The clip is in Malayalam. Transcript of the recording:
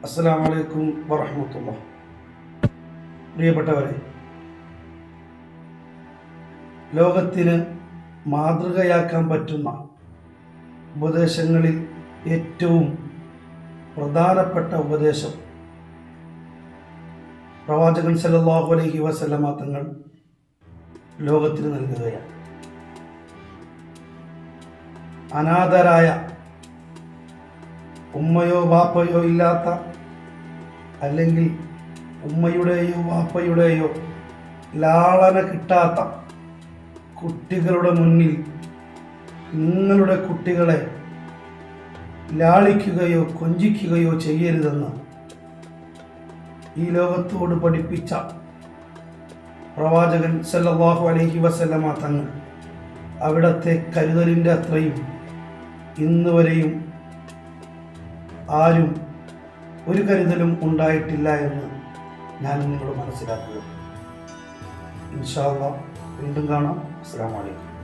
അസ്സലാമു അലൈക്കും വറഹ്മത്തുള്ളാഹി. പ്രിയപ്പെട്ടവരെ, ലോകത്തിന് മാതൃകയാക്കാൻ പറ്റുന്ന ഉപദേശങ്ങളിൽ ഏറ്റവും പ്രധാനപ്പെട്ട ഉപദേശം പ്രവാചകൻ സല്ലല്ലാഹു അലൈഹി വസല്ലമ തങ്ങൾ ലോകത്തിന് നൽകുകയാണ്. അനാഥരായ, ഉമ്മയോ ബാപ്പയോ ഇല്ലാത്ത, അല്ലെങ്കിൽ ഉമ്മയുടെയോ ബാപ്പയുടെയോ ലാളന കിട്ടാത്ത കുട്ടികളുടെ മുന്നിൽ നിങ്ങളുടെ കുട്ടികളെ ലാളിക്കുകയോ കൊഞ്ചിക്കുകയോ ചെയ്യരുതെന്ന് ഈ ലോകത്തോട് പഠിപ്പിച്ച പ്രവാചകൻ സല്ലല്ലാഹു അലൈഹി വസല്ലമ തങ്ങൾ അവിടത്തെ കരുതലിൻ്റെ അത്രയും ഇന്ന് വരെയും ആരും ഒരു കരുതലും ഉണ്ടായിട്ടില്ല എന്ന് ഞാൻ നിങ്ങളോട് മനസ്സിലാക്കുക. ഇൻഷാ അല്ലാഹ് വീണ്ടും കാണാം. അസ്സലാമു അലൈക്കും.